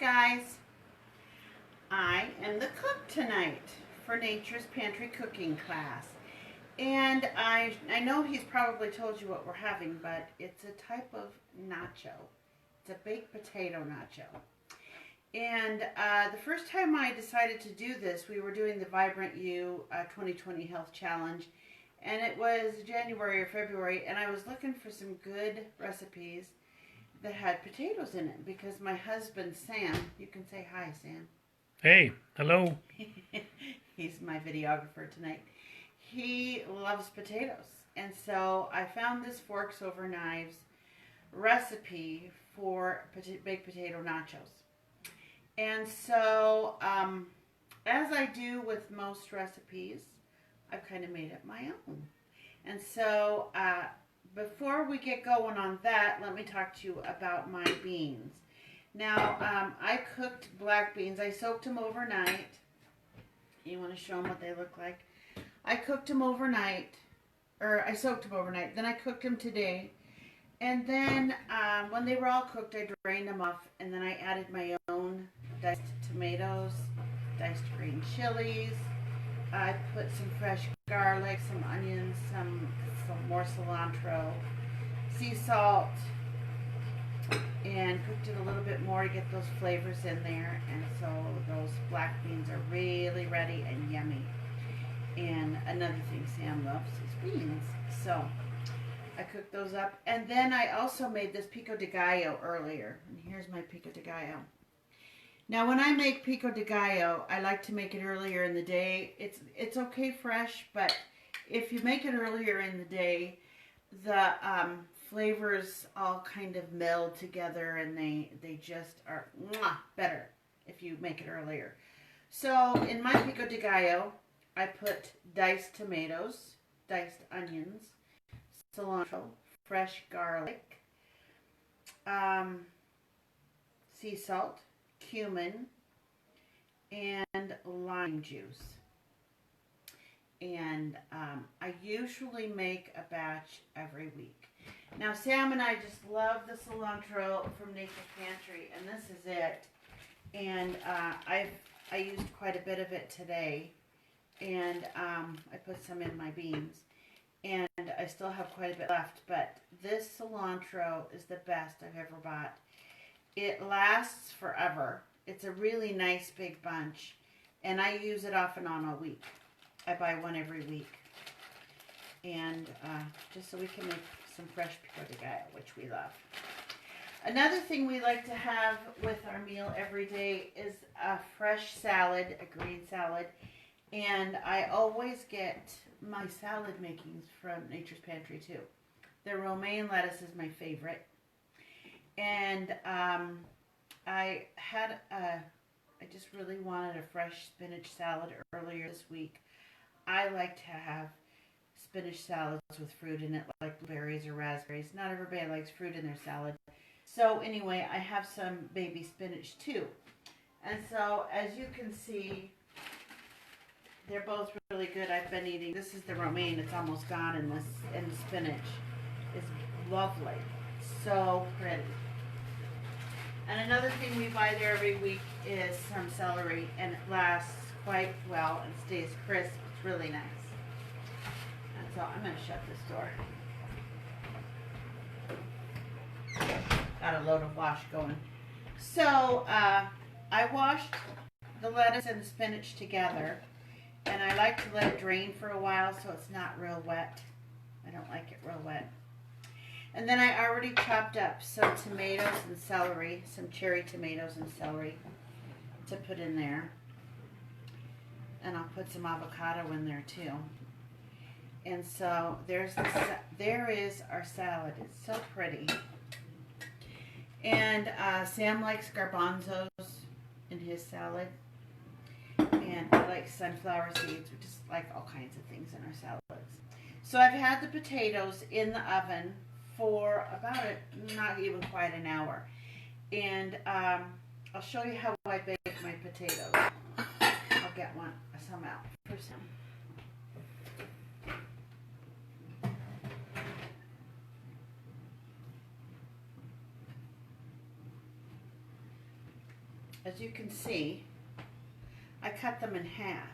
guys, I am the cook tonight for Nature's Pantry cooking class. And I know he's probably told you what we're having, but it's a type of nacho. It's a baked potato nacho. And the first time I decided to do this, we were doing the Vibrant You 2020 Health Challenge. And it was January or February, and I was looking for some good recipes that had potatoes in it because my husband, Sam, you can say hi, Sam. Hey, hello. He's my videographer tonight. He loves potatoes. And so I found this Forks Over Knives recipe for baked potato nachos. And so, as I do with most recipes, I've kind of made it my own. And so, before we get going on that, let me talk to you about my beans. Now, I cooked black beans. I soaked them overnight. You want to show them what they look like? I cooked them overnight, or I soaked them overnight. Then I cooked them today. And then when they were all cooked, I drained them off. And then I added my own diced tomatoes, diced green chilies. I put some fresh garlic, some onions, some more cilantro, sea salt, and cooked it a little bit more to get those flavors in there. And so those black beans are really ready and yummy. And another thing Sam loves is beans. So I cooked those up. And then I also made this pico de gallo earlier. And here's my pico de gallo. Now, when I make pico de gallo, I like to make it earlier in the day. It's okay fresh, but if you make it earlier in the day, the flavors all kind of meld together, and they just are better if you make it earlier. So in my pico de gallo, I put diced tomatoes, diced onions, cilantro, fresh garlic, sea salt, cumin, and lime juice. And I usually make a batch every week. Now, Sam and I just love the cilantro from Nature's Pantry, and this is it. And I used quite a bit of it today, and I put some in my beans. And I still have quite a bit left, but this cilantro is the best I've ever bought. It lasts forever. It's a really nice big bunch, and I use it off and on all week. I buy one every week, and just so we can make some fresh pico de gallo, which we love. Another thing we like to have with our meal every day is a fresh salad, a green salad, and I always get my salad makings from Nature's Pantry too. The romaine lettuce is my favorite. And I just really wanted a fresh spinach salad earlier this week. I like to have spinach salads with fruit in it, like blueberries or raspberries. Not everybody likes fruit in their salad. So anyway, I have some baby spinach too. And so as you can see, they're both really good. I've been eating. This is the romaine. It's almost gone, and the spinach is lovely. So pretty. And another thing we buy there every week is some celery, and it lasts quite well and stays crisp. It's really nice. And so I'm going to shut this door. Got a load of wash going. So I washed the lettuce and the spinach together, and I like to let it drain for a while so it's not real wet. I don't like it real wet. And then I already chopped up some tomatoes and celery, some cherry tomatoes and celery to put in there. And I'll put some avocado in there too. And so there is our salad. It's so pretty. And Sam likes garbanzos in his salad. And I like sunflower seeds. We just like all kinds of things in our salads. So I've had the potatoes in the oven for about not even quite an hour. And I'll show you how I bake my potatoes. I'll get some out for some. as you can see, I cut them in half.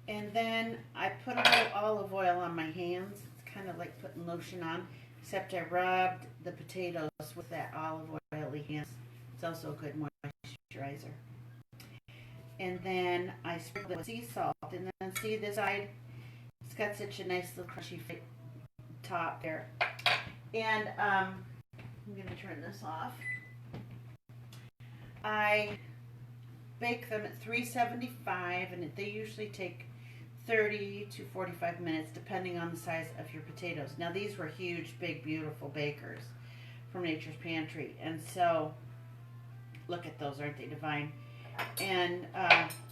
And then I put a little olive oil on my hands. It's kind of like putting lotion on, except I rubbed the potatoes with that olive oily hands. It's also a good moisturizer. And then I sprinkled it with sea salt. And then see this side, it's got such a nice little crunchy top there. And I'm going to turn this off. I bake them at 375, and they usually take 30 to 45 minutes depending on the size of your potatoes. Now these were huge, big, beautiful bakers from Nature's Pantry, and so look at those, aren't they divine? And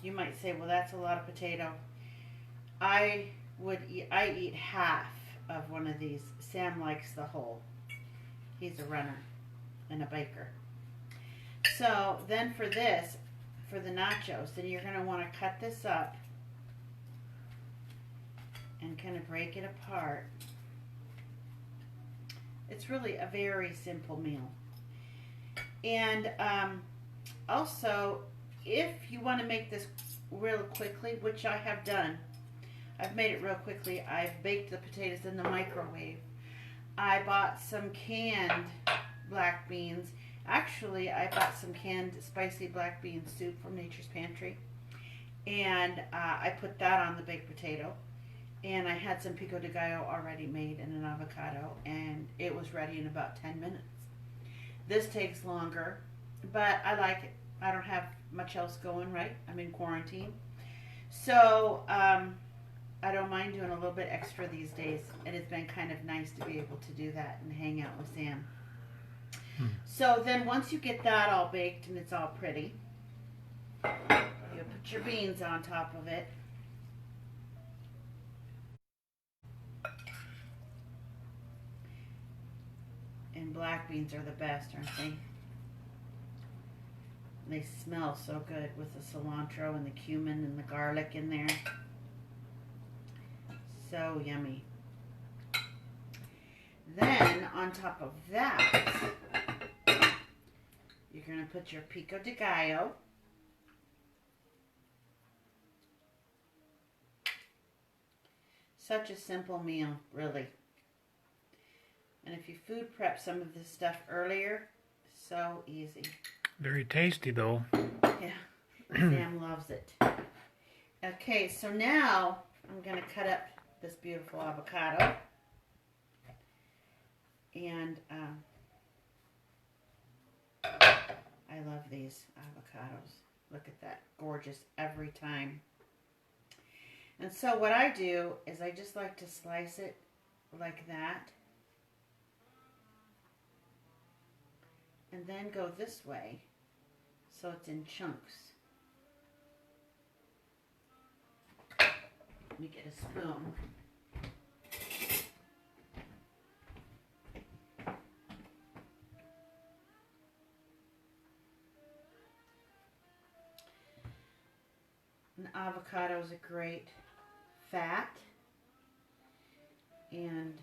you might say, well, that's a lot of potato. I eat half of one of these. Sam likes the whole. He's a runner and a baker. So then for this, for the nachos, then you're going to want to cut this up and kind of break it apart. It's really a very simple meal. And also, if you want to make this real quickly, which I have done, I've made it real quickly. I've baked the potatoes in the microwave. I bought some canned black beans. Actually, I bought some canned spicy black bean soup from Nature's Pantry. And I put that on the baked potato. And I had some pico de gallo already made and an avocado. And it was ready in about 10 minutes. This takes longer, but I like it. I don't have much else going, right? I'm in quarantine. So I don't mind doing a little bit extra these days. And it's been kind of nice to be able to do that and hang out with Sam. So then once you get that all baked and it's all pretty, you put your beans on top of it. And black beans are the best, aren't they? They smell so good with the cilantro and the cumin and the garlic in there. So yummy. Then on top of that, you're going to put your pico de gallo. Such a simple meal, really. And if you food prep some of this stuff earlier, so easy. Very tasty, though. Yeah, Sam loves it. Okay, so now I'm going to cut up this beautiful avocado. And I love these avocados. Look at that, gorgeous every time. And so what I do is I just like to slice it like that. And then go this way, so it's in chunks. Let me get a spoon. An avocado is a great fat, and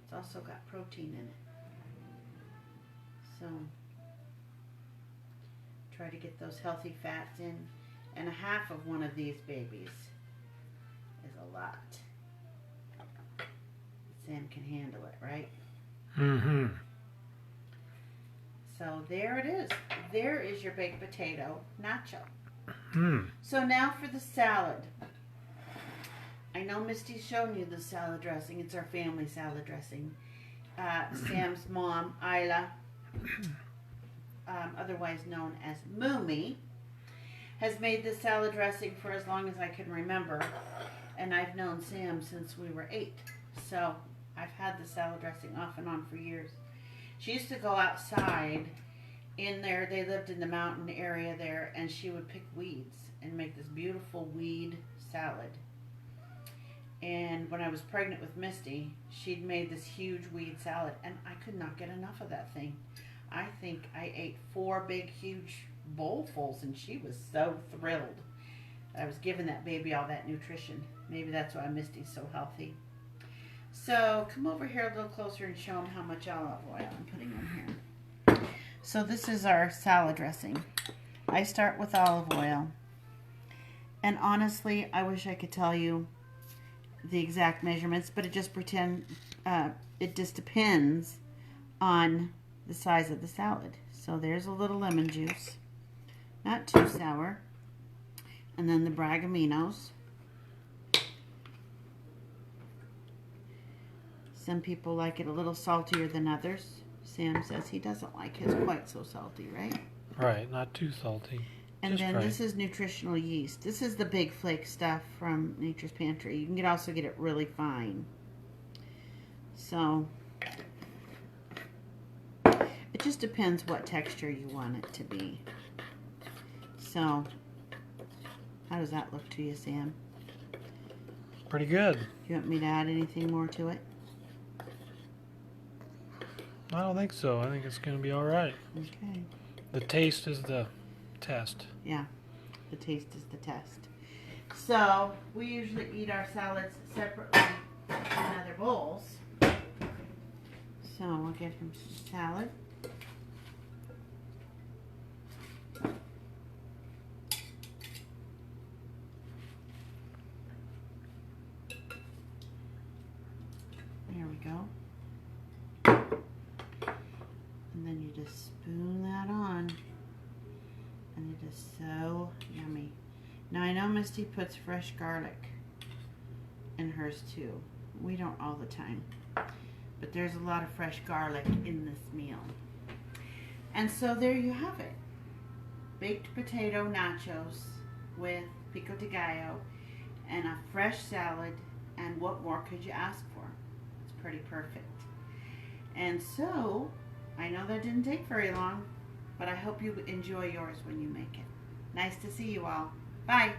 it's also got protein in it. So try to get those healthy fats in. And a half of one of these babies is a lot. Sam can handle it, right? Mm-hmm. So there it is. There is your baked potato nacho. Mm. So now for the salad. I know Misty's shown you the salad dressing. It's our family salad dressing. Sam's mom, Isla, otherwise known as Moomy, has made this salad dressing for as long as I can remember. And I've known Sam since we were 8. So I've had the salad dressing off and on for years. She used to go outside in there. They lived in the mountain area there, and she would pick weeds and make this beautiful weed salad. And when I was pregnant with Misty, she'd made this huge weed salad, and I could not get enough of that thing. I think I ate 4 big, huge bowlfuls, and she was so thrilled. I was giving that baby all that nutrition. Maybe that's why Misty's so healthy. So come over here a little closer and show them how much olive oil I'm putting in here. So this is our salad dressing. I start with olive oil. And honestly, I wish I could tell you the exact measurements, but it just depends on the size of the salad. So there's a little lemon juice, not too sour. And then the Bragaminos. Some people like it a little saltier than others. Sam says he doesn't like his quite so salty, right? Right, not too salty. And Just then right. this is nutritional yeast. This is the big flake stuff from Nature's Pantry. You can also get it really fine. So it just depends what texture you want it to be. So how does that look to you, Sam? Pretty good. Do you want me to add anything more to it? I don't think so. I think it's going to be all right. Okay. The taste is the test. Yeah, the taste is the test. So we usually eat our salads separately in other bowls. So we'll get him some salad. There we go. And then you just spoon that on. And it is so yummy. Now I know Misty puts fresh garlic in hers too. We don't all the time. But there's a lot of fresh garlic in this meal. And so there you have it. Baked potato nachos with pico de gallo and a fresh salad. And what more could you ask for? It's pretty perfect. And so, I know that didn't take very long, but I hope you enjoy yours when you make it. Nice to see you all. Bye.